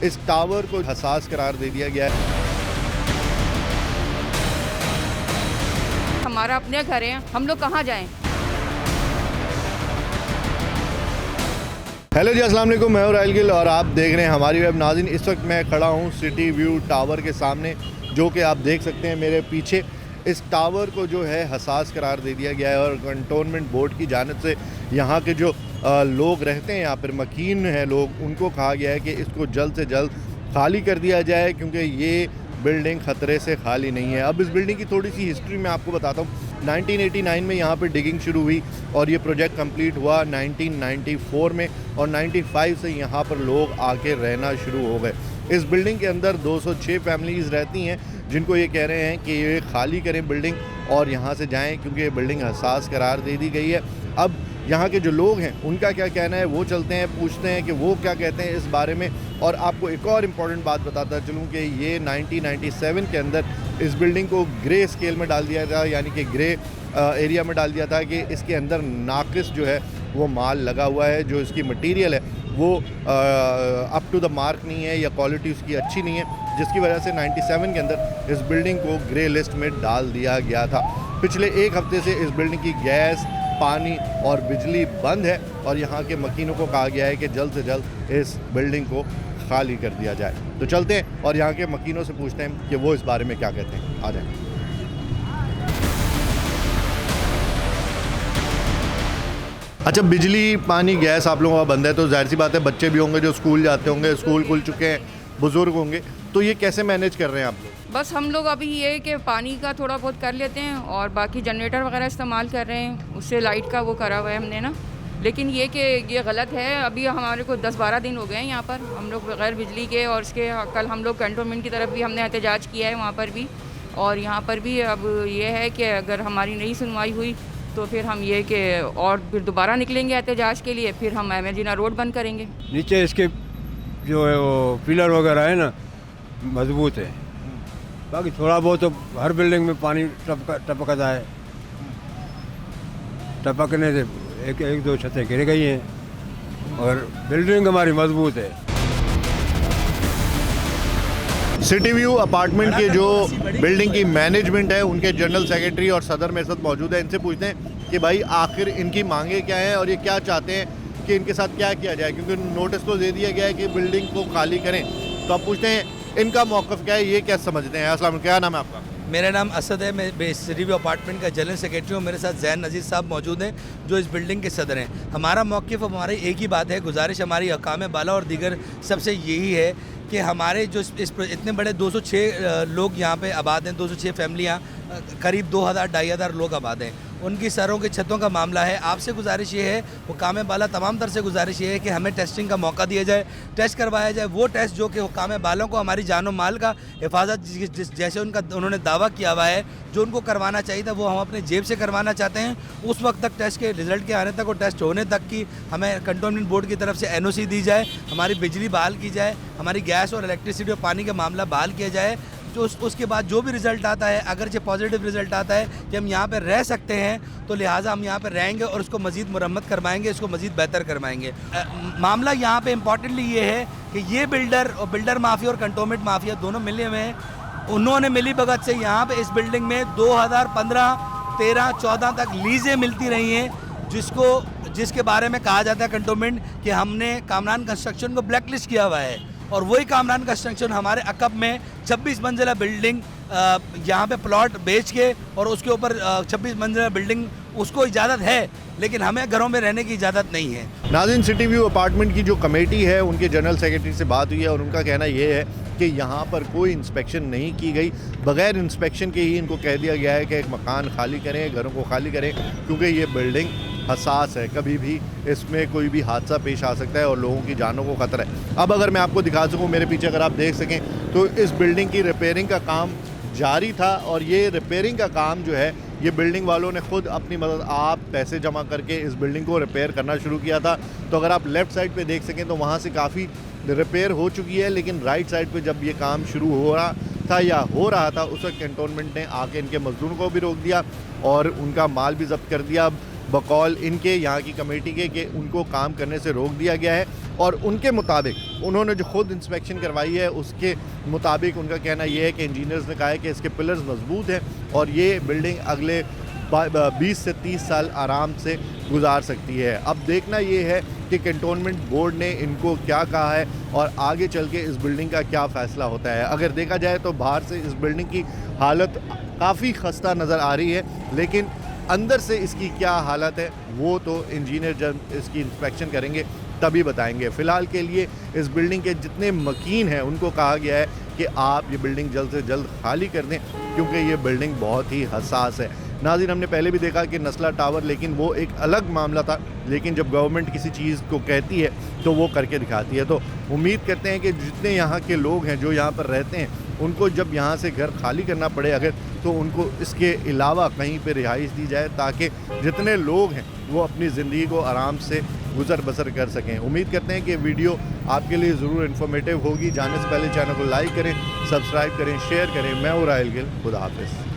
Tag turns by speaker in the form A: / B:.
A: इस टावर को हसास करार दे दिया गया है।
B: हमारा अपने घर है, हम लोग कहाँ जाएं?
A: हेलो जी, अस्सलाम वालेकुम। मैं हूं राइल गिल और आप देख रहे हैं हमारी वेब। नाज़रीन, इस वक्त मैं खड़ा हूं सिटी व्यू टावर के सामने, जो कि आप देख सकते हैं मेरे पीछे। इस टावर को जो है हसास करार दे दिया गया है और कंटोनमेंट बोर्ड की जानिब से यहाँ के जो लोग रहते हैं, यहाँ पर मकीन हैं लोग, उनको कहा गया है कि इसको जल्द से जल्द खाली कर दिया जाए, क्योंकि ये बिल्डिंग ख़तरे से खाली नहीं है। अब इस बिल्डिंग की थोड़ी सी हिस्ट्री मैं आपको बताता हूँ। 1989 में यहाँ पर डिगिंग शुरू हुई और ये प्रोजेक्ट कंप्लीट हुआ 1994 में, और 95 से यहाँ पर लोग आके रहना शुरू हो गए। इस बिल्डिंग के अंदर 206 फैमिलीज़ रहती हैं, जिनको ये कह रहे हैं कि ये खाली करें बिल्डिंग और यहाँ से जाएं, क्योंकि ये बिल्डिंग हसास करार दे दी गई है। अब यहाँ के जो लोग हैं उनका क्या कहना है, वो चलते हैं, पूछते हैं कि वो क्या कहते हैं इस बारे में। और आपको एक और इम्पॉर्टेंट बात बताता चलूँ कि ये 1997 के अंदर इस बिल्डिंग को ग्रे स्केल में डाल दिया था, यानी कि ग्रे एरिया में डाल दिया था कि इसके अंदर नाकिस जो है वो माल लगा हुआ है, जो इसकी मटीरियल है वो अप टू द मार्क नहीं है या क्वालिटी उसकी अच्छी नहीं है, जिसकी वजह से 97 के अंदर इस बिल्डिंग को ग्रे लिस्ट में डाल दिया गया था। पिछले एक हफ्ते से इस बिल्डिंग की गैस, पानी और बिजली बंद है और यहाँ के मकीनों को कहा गया है कि जल्द से जल्द इस बिल्डिंग को खाली कर दिया जाए। तो चलते हैं और यहाँ के मकीनों से पूछते हैं कि वो इस बारे में क्या कहते हैं। आ जाए। अच्छा, बिजली, पानी, गैस आप लोगों का बंद है, तो जाहिर सी बात है बच्चे भी होंगे जो स्कूल जाते होंगे, स्कूल खुल चुके हैं, बुज़ुर्ग होंगे, तो ये कैसे मैनेज कर रहे हैं आप लोग?
B: बस हम लोग अभी ये कि पानी का थोड़ा बहुत कर लेते हैं और बाकी जनरेटर वगैरह इस्तेमाल कर रहे हैं, उससे लाइट का वो करा हुआ है हमने ना। लेकिन ये कि ये गलत है। अभी हमारे को 10-12 दिन हो गए हैं यहाँ पर हम लोग बगैर बिजली के, और इसके कल हम लोग कंटोनमेंट की तरफ भी हमने एहतजाज किया है वहाँ पर भी, और यहाँ पर भी। अब ये है कि अगर हमारी नहीं सुनवाई हुई तो फिर हम ये कि और फिर दोबारा निकलेंगे एहतजाज के लिए, फिर हम एमेजिना रोड बंद करेंगे।
C: नीचे इसके जो है वो पिलर वगैरह है ना, मजबूत है। बाकी थोड़ा बहुत तो हर बिल्डिंग में पानी टपकता है, टपकने से एक दो छतें गिर गई हैं और बिल्डिंग हमारी मजबूत है।
A: सिटी व्यू अपार्टमेंट के जो बिल्डिंग की मैनेजमेंट है, उनके जनरल सेक्रेटरी और सदर मेरे साथ मौजूद है। इनसे पूछते हैं कि भाई आखिर इनकी मांगे क्या हैं और ये क्या चाहते हैं कि इनके साथ क्या किया जाए, क्योंकि नोटिस तो दे दिया गया है कि बिल्डिंग को खाली करें। तो आप पूछते हैं इनका मौक़िफ़ क्या है, ये क्या समझते हैं। अस्सलाम, क्या नाम है आपका?
D: मेरा नाम असद है, मैं सिटी व्यू अपार्टमेंट का जनरल सेक्रेटरी हूँ। मेरे साथ जैन नज़ीर साहब मौजूद हैं जो इस बिल्डिंग के सदर हैं। हमारा मौक़िफ़, हमारी एक ही बात है, गुजारिश हमारी हकाम बाला और दीगर सबसे यही है कि हमारे जो इस इतने बड़े 206 लोग यहाँ पे आबाद हैं, 206 फैमिलियाँ, करीब 2000-2500 लोग आबाद हैं, उनकी सरों के छतों का मामला है। आपसे गुजारिश ये है, हुकाम बाला तमाम तरह से गुजारिश ये है कि हमें टेस्टिंग का मौका दिया जाए, टेस्ट करवाया जाए, वो टेस्ट जो कि हुकाम बालों को हमारी जान माल का हिफाजत जैसे उन्होंने दावा किया हुआ है, जो उनको करवाना चाहिए था वो हम अपने जेब से करवाना चाहते हैं। उस वक्त तक टेस्ट के रिज़ल्ट के आने तक और टेस्ट होने तक की हमें कंटोनमेंट बोर्ड की तरफ से NOC दी जाए, हमारी बिजली बहाल की जाए, हमारी गैस और इलेक्ट्रिसिटी और पानी का मामला बहाल किया जाए। तो उसके बाद जो भी रिज़ल्ट आता है, अगर जो पॉजिटिव रिज़ल्ट आता है कि हम यहाँ पर रह सकते हैं, तो लिहाजा हम यहाँ पर रहेंगे और उसको मज़ीद मुरम्मत करवाएंगे, इसको मज़ीद बेहतर करवाएंगे। मामला यहाँ पे इम्पॉर्टेंटली ये है कि ये बिल्डर माफिया और कंटोनमेंट माफिया दोनों मिले हुए हैं। उन्होंने मिली भगत से यहाँ पे इस बिल्डिंग में 2015, 13, 14 तक लीजें मिलती रही हैं, जिसके बारे में कहा जाता है कंटोनमेंट कि हमने कामरान कंस्ट्रक्शन को ब्लैक लिस्ट किया हुआ है। और वही कामरान कंस्ट्रक्शन हमारे अकब में 26 मंजिला बिल्डिंग यहाँ पे प्लॉट बेच के और उसके ऊपर 26 मंजिला बिल्डिंग, उसको इजाज़त है लेकिन हमें घरों में रहने की इजाज़त नहीं है।
A: नाज़रीन, सिटी व्यू अपार्टमेंट की जो कमेटी है, उनके जनरल सेक्रेटरी से बात हुई है और उनका कहना ये है कि यहाँ पर कोई इंस्पेक्शन नहीं की गई। बग़ैर इंस्पेक्शन के ही इनको कह दिया गया है कि एक मकान खाली करें, घरों को खाली करें, क्योंकि ये बिल्डिंग हसास है, कभी भी इसमें कोई भी हादसा पेश आ सकता है और लोगों की जानों को ख़तरा है। अब अगर मैं आपको दिखा सकूँ, मेरे पीछे अगर आप देख सकें, तो इस बिल्डिंग की रिपेयरिंग का काम जारी था और ये रिपेयरिंग का काम जो है, ये बिल्डिंग वालों ने ख़ुद अपनी मदद, आप पैसे जमा करके इस बिल्डिंग को रिपेयर करना शुरू किया था। तो अगर आप लेफ़्ट साइड पे देख सकें तो वहाँ से काफ़ी रिपेयर हो चुकी है, लेकिन राइट साइड पे जब ये काम शुरू हो रहा था या हो रहा था, उस वक्त कैंटोनमेंट ने आके इनके मजदूरों को भी रोक दिया और उनका माल भी जब्त कर दिया। अब बकौल इनके यहाँ की कमेटी के कि उनको काम करने से रोक दिया गया है। और उनके मुताबिक उन्होंने जो खुद इंस्पेक्शन करवाई है उसके मुताबिक उनका कहना ये है कि इंजीनियर्स ने कहा है कि इसके पिलर्स मजबूत हैं और ये बिल्डिंग अगले 20 से 30 साल आराम से गुजार सकती है। अब देखना ये है कि कैंटोनमेंट बोर्ड ने इनको क्या कहा है और आगे चल के इस बिल्डिंग का क्या फ़ैसला होता है। अगर देखा जाए तो बाहर से इस बिल्डिंग की हालत काफ़ी खस्ता नज़र आ रही है, लेकिन अंदर से इसकी क्या हालत है वो तो इंजीनियर जब इसकी इंस्पेक्शन करेंगे तभी बताएंगे। फ़िलहाल के लिए इस बिल्डिंग के जितने मकीन हैं उनको कहा गया है कि आप ये बिल्डिंग जल्द से जल्द खाली कर दें, क्योंकि ये बिल्डिंग बहुत ही हसास है। नाज़रीन, हमने पहले भी देखा कि नस्ला टावर, लेकिन वो एक अलग मामला था, लेकिन जब गवर्नमेंट किसी चीज़ को कहती है तो वो करके दिखाती है। तो उम्मीद करते हैं कि जितने यहाँ के लोग हैं जो यहाँ पर रहते हैं उनको जब यहाँ से घर खाली करना पड़े अगर, तो उनको इसके अलावा कहीं पे रिहाइश दी जाए ताकि जितने लोग हैं वो अपनी ज़िंदगी को आराम से गुजर बसर कर सकें। उम्मीद करते हैं कि वीडियो आपके लिए ज़रूर इन्फॉर्मेटिव होगी। जाने से पहले चैनल को लाइक करें, सब्सक्राइब करें, शेयर करें। मैं हूं राहिल गिल। खुदा हाफिज़।